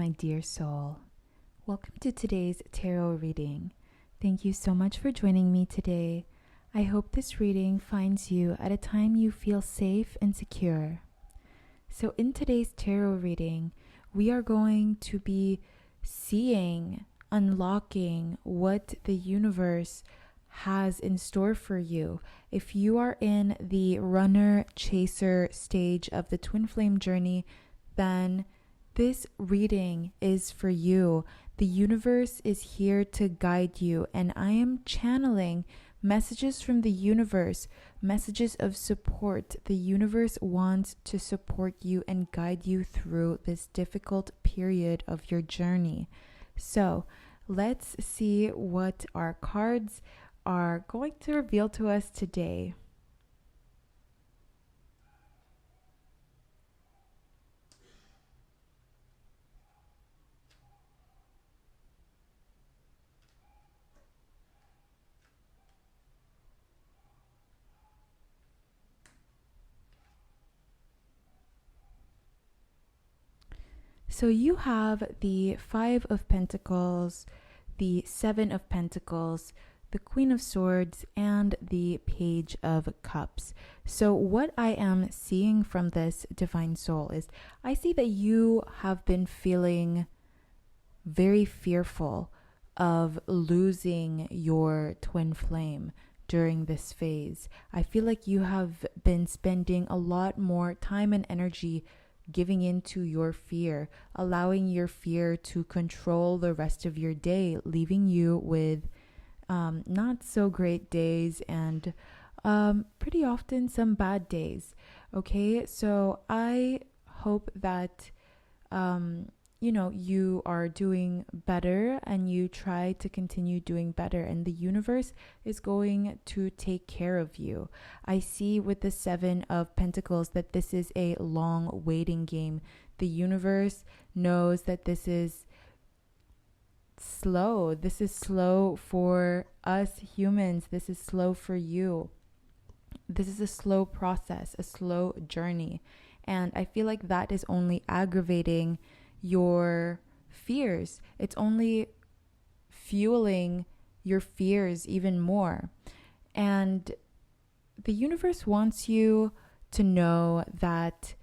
my dear soul. Welcome to today's tarot reading. Thank you so much for joining me today. I hope this reading finds you at a time you feel safe and secure. So in today's tarot reading, we are going to be seeing, unlocking what the universe has in store for you. If you are in the runner-chaser stage of the twin flame journey, then this reading is for you. The universe is here to guide you, and I am channeling messages from the universe, messages of support. The universe wants to support you and guide you through this difficult period of your journey. So let's see what our cards are going to reveal to us today. So you have the Five of Pentacles, the Seven of Pentacles, the Queen of Swords, and the Page of Cups. So what I am seeing from this divine soul is I see that you have been feeling very fearful of losing your twin flame during this phase. I feel like you have been spending a lot more time and energy giving into your fear, allowing your fear to control the rest of your day, leaving you with not so great days and pretty often some bad days. Okay, so I hope that you are doing better and you try to continue doing better, and the universe is going to take care of you. I see with the Seven of Pentacles that this is a long waiting game. The universe knows that this is slow. This is slow for us humans. This is slow for you. This is a slow process, a slow journey. And I feel like that is only aggravating your fears. It's only fueling your fears even more. And the universe wants you to know that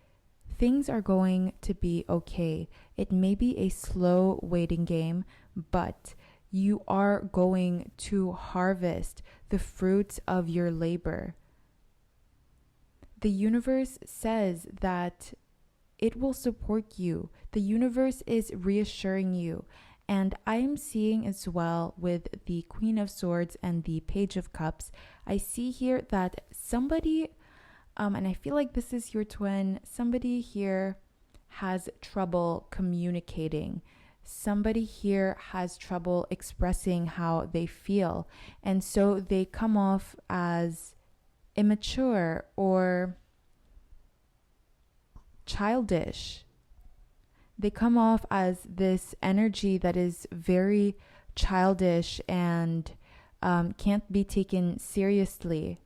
things are going to be okay. It may be a slow waiting game, but you are going to harvest the fruits of your labor. The universe says that it will support you. The universe is reassuring you. And I'm seeing as well with the Queen of Swords and the Page of Cups, I see here that somebody, and I feel like this is your twin, somebody here has trouble communicating. Somebody here has trouble expressing how they feel. And so they come off as immature or childish. They come off as this energy that is very childish and can't be taken seriously.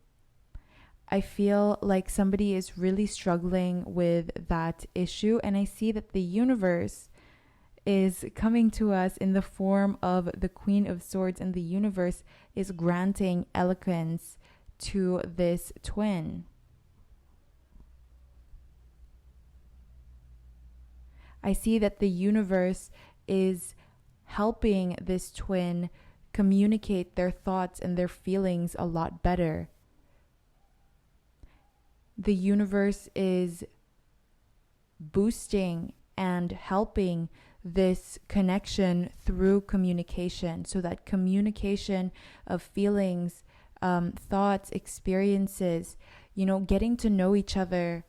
I feel like somebody is really struggling with that issue, and I see that the universe is coming to us in the form of the Queen of Swords, and the universe is granting eloquence to this twin. I see that the universe is helping this twin communicate their thoughts and their feelings a lot better. The universe is boosting and helping this connection through communication, so that communication of feelings, thoughts, experiences, getting to know each other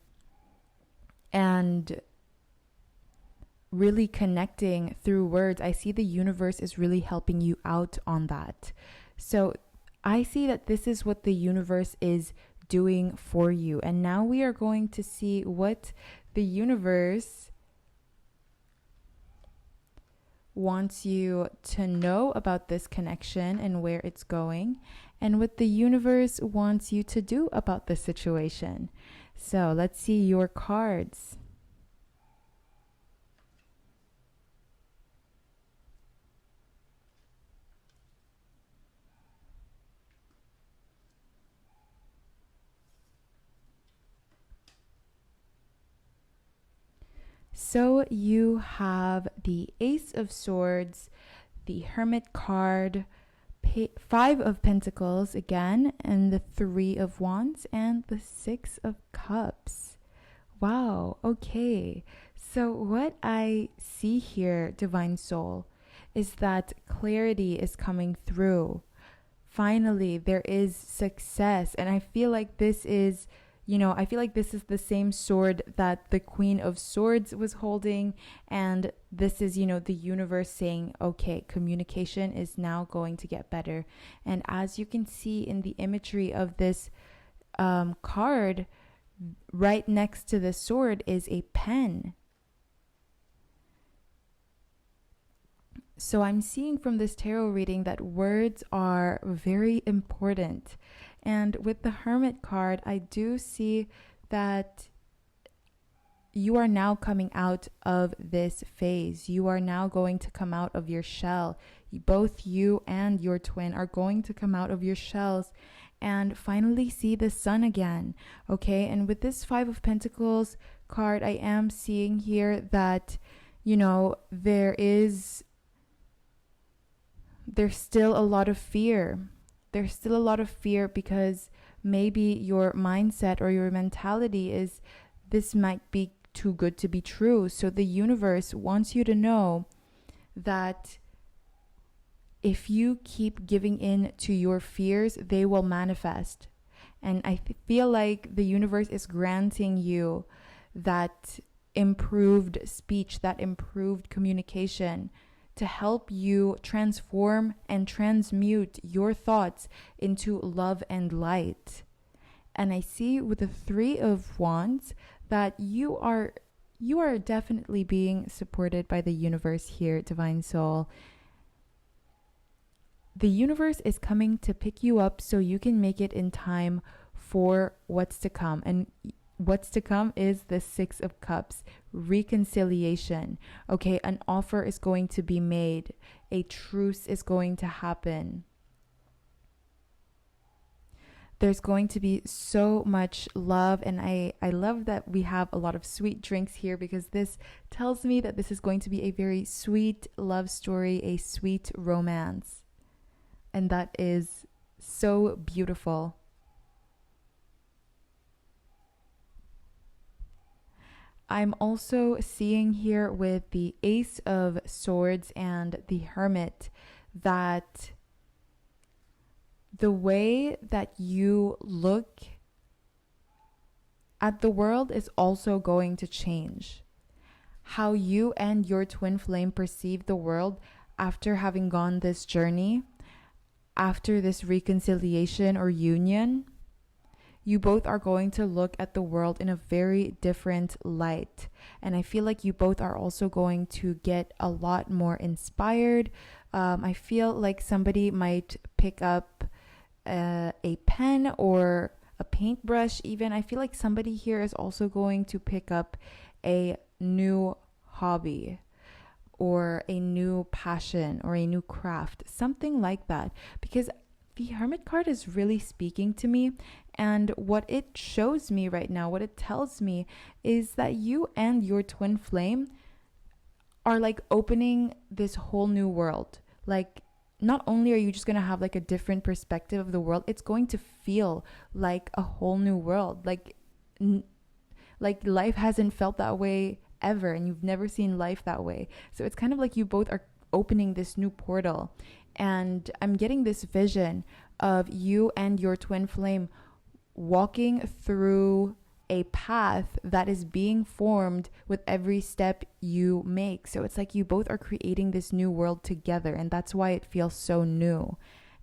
and really connecting through words. I see the universe is really helping you out on that. So I see that this is what the universe is doing for you. And now we are going to see what the universe wants you to know about this connection and where it's going, and what the universe wants you to do about the situation. So let's see your cards. So you have the Ace of Swords, the Hermit card, Five of Pentacles again, and the Three of Wands, and the Six of Cups. Wow, okay. So what I see here, Divine Soul, is that clarity is coming through. Finally, there is success. And I feel like this is, I feel like this is the same sword that the Queen of Swords was holding. And this is, the universe saying, okay, communication is now going to get better. And as you can see in the imagery of this card, right next to the sword is a pen. So I'm seeing from this tarot reading that words are very important. And with the Hermit card, I do see that you are now coming out of this phase. You are now going to come out of your shell. Both you and your twin are going to come out of your shells and finally see the sun again. Okay, and with this Five of Pentacles card, I am seeing here that, there's still a lot of fear. There's still a lot of fear because maybe your mindset or your mentality is this might be too good to be true. So the universe wants you to know that if you keep giving in to your fears, they will manifest. And I feel like the universe is granting you that improved speech, that improved communication, to help you transform and transmute your thoughts into love and light. And I see with the Three of Wands that you are definitely being supported by the universe here, Divine Soul. The universe is coming to pick you up so you can make it in time for what's to come. And what's to come is the Six of Cups, reconciliation. Okay, an offer is going to be made. A truce is going to happen. There's going to be so much love, and I love that we have a lot of sweet drinks here because this tells me that this is going to be a very sweet love story, a sweet romance. And that is so beautiful. I'm also seeing here with the Ace of Swords and the Hermit that the way that you look at the world is also going to change. How you and your twin flame perceive the world after having gone this journey, after this reconciliation or union, you both are going to look at the world in a very different light. And I feel like you both are also going to get a lot more inspired. I feel like somebody might pick up a pen or a paintbrush even. I feel like somebody here is also going to pick up a new hobby or a new passion or a new craft, something like that. Because the Hermit card is really speaking to me. And what it shows me right now, what it tells me is that you and your twin flame are like opening this whole new world. Like, not only are you just going to have like a different perspective of the world, it's going to feel like a whole new world. Like life hasn't felt that way ever, and you've never seen life that way. So it's kind of like you both are opening this new portal. And I'm getting this vision of you and your twin flame walking through a path that is being formed with every step you make. So it's like you both are creating this new world together, and that's why it feels so new.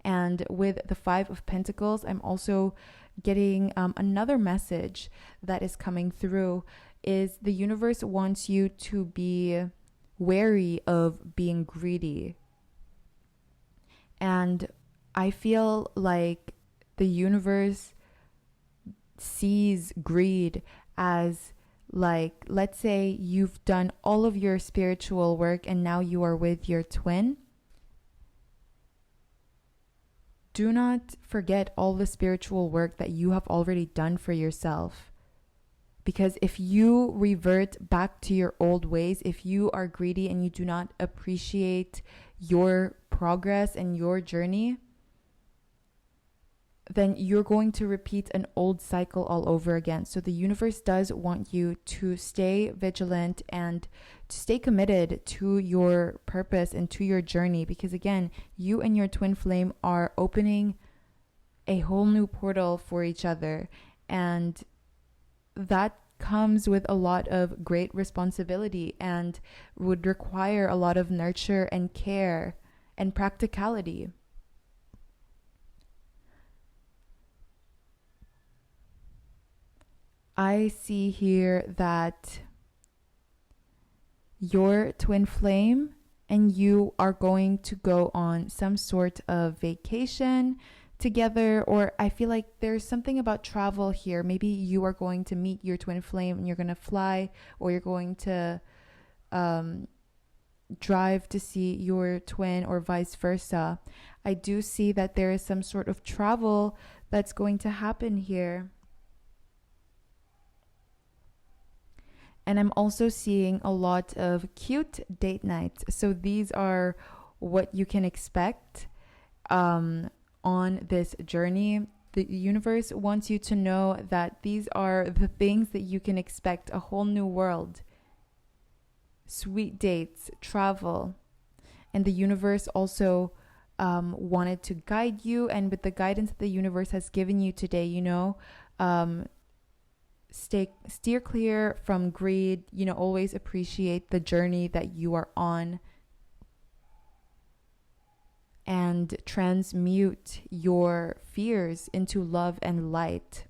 And with the Five of Pentacles, I'm also getting another message that is coming through is the universe wants you to be wary of being greedy. And I feel like the universe sees greed as like, let's say you've done all of your spiritual work and now you are with your twin. Do not forget all the spiritual work that you have already done for yourself. Because if you revert back to your old ways, if you are greedy and you do not appreciate your progress and your journey, then you're going to repeat an old cycle all over again. So the universe does want you to stay vigilant and to stay committed to your purpose and to your journey, because again, you and your twin flame are opening a whole new portal for each other, and that comes with a lot of great responsibility and would require a lot of nurture and care and practicality. I see here that your twin flame and you are going to go on some sort of vacation together, or I feel like there's something about travel here. Maybe you are going to meet your twin flame and you're going to fly, or you're going to drive to see your twin, or vice versa. I do see that there is some sort of travel that's going to happen here. And I'm also seeing a lot of cute date nights. So these are what you can expect on this journey. The universe wants you to know that these are the things that you can expect: a whole new world, sweet dates, travel. And the universe also wanted to guide you. And with the guidance that the universe has given you today, steer clear from greed, always appreciate the journey that you are on, and transmute your fears into love and light.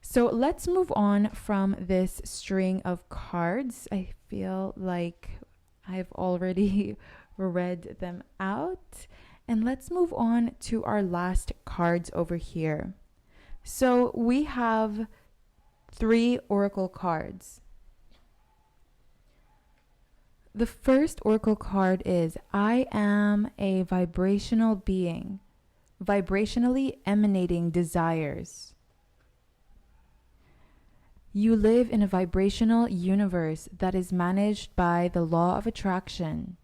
So let's move on from this string of cards. I feel like I've already read them out, and let's move on to our last cards over here. So we have 3 oracle cards. The first oracle card is: I am a vibrational being, vibrationally emanating desires. You live in a vibrational universe that is managed by the law of attraction.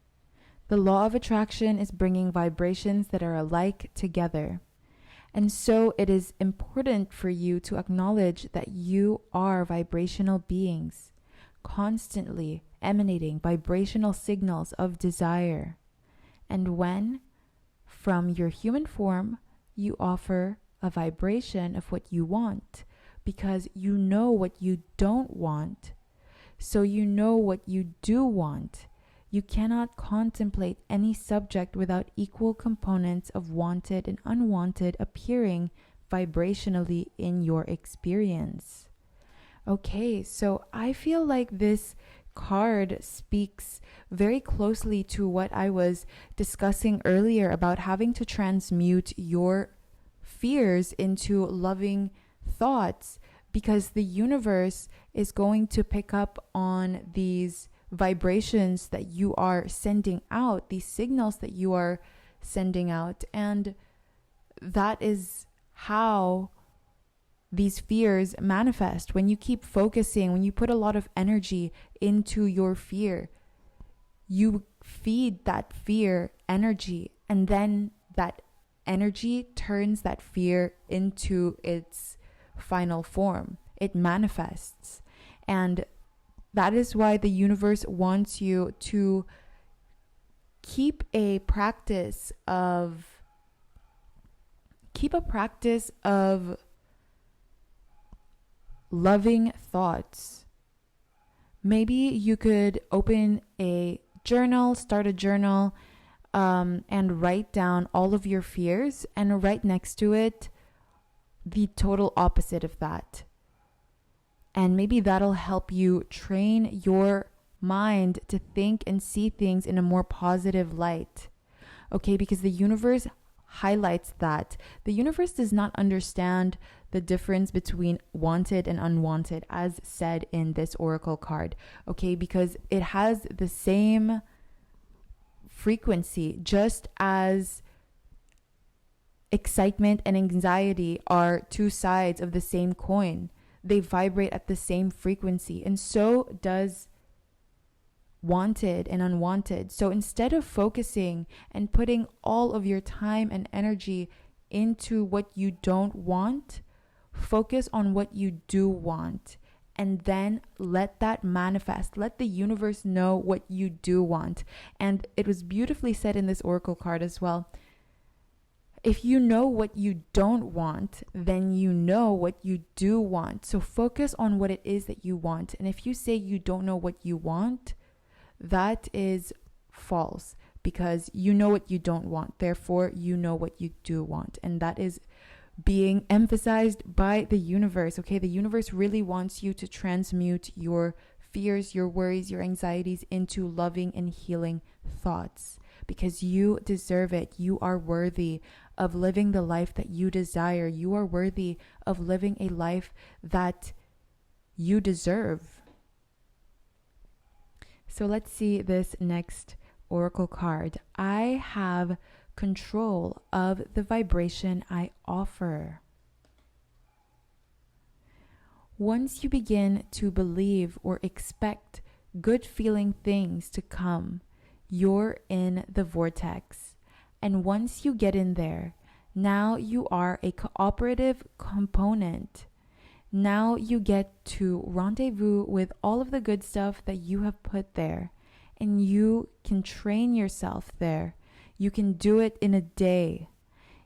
The law of attraction is bringing vibrations that are alike together. And so it is important for you to acknowledge that you are vibrational beings, constantly emanating vibrational signals of desire. And when, from your human form, you offer a vibration of what you want, because you know what you don't want, so you know what you do want. You cannot contemplate any subject without equal components of wanted and unwanted appearing vibrationally in your experience. Okay, so I feel like this card speaks very closely to what I was discussing earlier about having to transmute your fears into loving thoughts, because the universe is going to pick up on these vibrations that you are sending out, these signals that you are sending out, and that is how these fears manifest. When you keep focusing, when you put a lot of energy into your fear, you feed that fear energy, and then that energy turns that fear into its final form. It manifests. And that is why the universe wants you to keep a practice of loving thoughts. Maybe you could open a journal, start a journal, and write down all of your fears, and right next to it the total opposite of that. And maybe that'll help you train your mind to think and see things in a more positive light. Okay, because the universe highlights that. The universe does not understand the difference between wanted and unwanted, as said in this oracle card. Okay, because it has the same frequency, just as excitement and anxiety are 2 sides of the same coin. they vibrate at the same frequency, and so does wanted and unwanted. So instead of focusing and putting all of your time and energy into what you don't want, focus on what you do want, and then let that manifest. Let the universe know what you do want. And it was beautifully said in this oracle card as well. If you know what you don't want, then you know what you do want. So focus on what it is that you want. And if you say you don't know what you want, that is false, because you know what you don't want. Therefore, you know what you do want. And that is being emphasized by the universe. Okay, the universe really wants you to transmute your fears, your worries, your anxieties into loving and healing thoughts, because you deserve it. You are worthy of living the life that you desire. You are worthy of living a life that you deserve. So let's see this next oracle card. I have control of the vibration I offer. Once you begin to believe or expect good feeling things to come, you're in the vortex. And once you get in there, now you are a cooperative component. Now you get to rendezvous with all of the good stuff that you have put there, and you can train yourself there. You can do it in a day.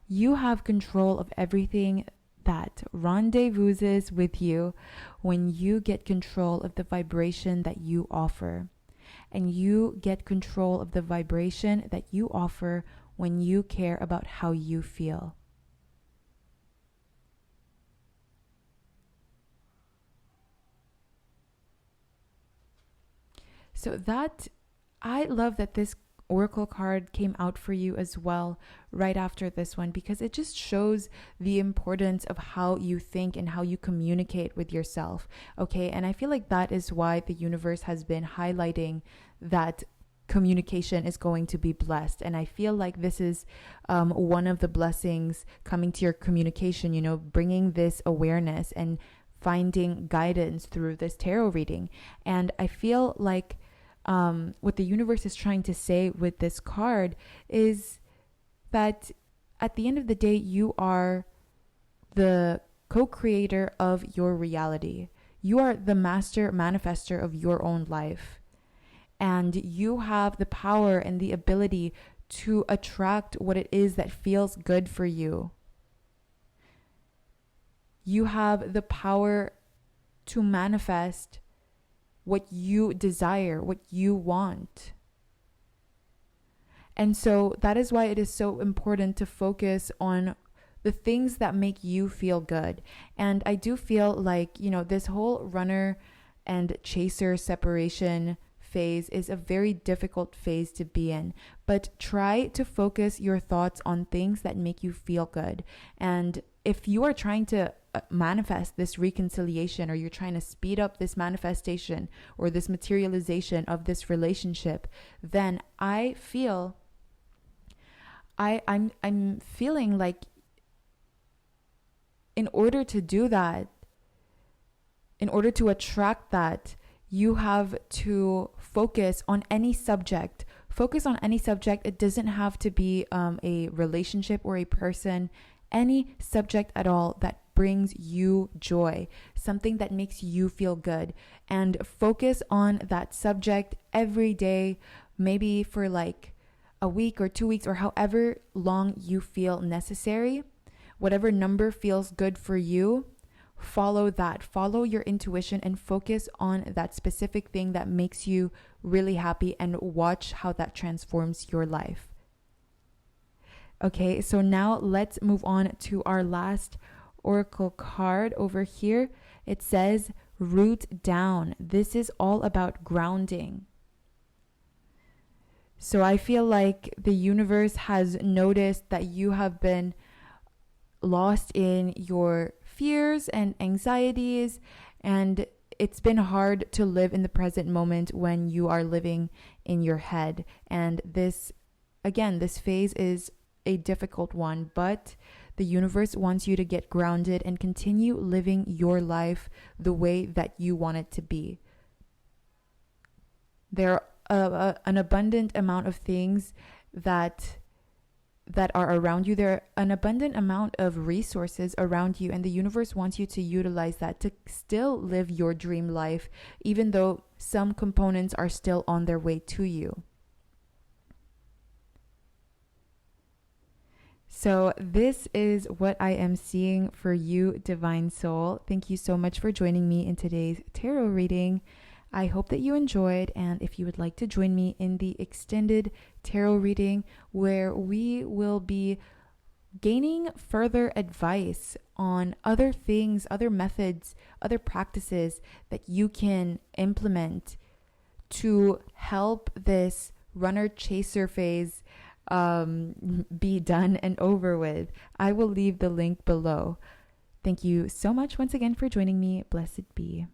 You have control of everything that rendezvouses with you when you get control of the vibration that you offer. And you get control of the vibration that you offer when you care about how you feel. So that, I love that this oracle card came out for you as well right after this one, because it just shows the importance of how you think and how you communicate with yourself. Okay, and I feel like that is why the universe has been highlighting that communication is going to be blessed. And I feel like this is one of the blessings coming to your communication, you know, bringing this awareness and finding guidance through this tarot reading. And I feel like what the universe is trying to say with this card is that at the end of the day, you are the co-creator of your reality. You are the master manifester of your own life. And you have the power and the ability to attract what it is that feels good for you. You have the power to manifest what you desire, what you want. And so that is why it is so important to focus on the things that make you feel good. And I do feel like, you know, this whole runner and chaser separation phase is a very difficult phase to be in, but try to focus your thoughts on things that make you feel good. And if you are trying to manifest this reconciliation, or you're trying to speed up this manifestation or this materialization of this relationship, then I feel I'm feeling like in order to do that, in order to attract that, you have to focus on any subject. Focus on any subject. It doesn't have to be a relationship or a person. Any subject at all that brings you joy, something that makes you feel good, and focus on that subject every day, maybe for like a week or 2 weeks or however long you feel necessary. Whatever number feels good for you, follow that. Follow your intuition and focus on that specific thing that makes you really happy, and watch how that transforms your life. Okay, so now let's move on to our last oracle card over here. It says root down. This is all about grounding. So I feel like the universe has noticed that you have been lost in your fears and anxieties, and it's been hard to live in the present moment when you are living in your head. And this, again, this phase is a difficult one, but The universe wants you to get grounded and continue living your life the way that you want it to be. There are an abundant amount of things that are around you. There are an abundant amount of resources around you, and the universe wants you to utilize that to still live your dream life, even though some components are still on their way to you. So this is what I am seeing for you, Divine Soul. Thank you so much for joining me in today's tarot reading. I hope that you enjoyed, and if you would like to join me in the extended tarot reading where we will be gaining further advice on other things, other methods, other practices that you can implement to help this runner-chaser phase be done and over with, I will leave the link below. Thank you so much once again for joining me. Blessed be.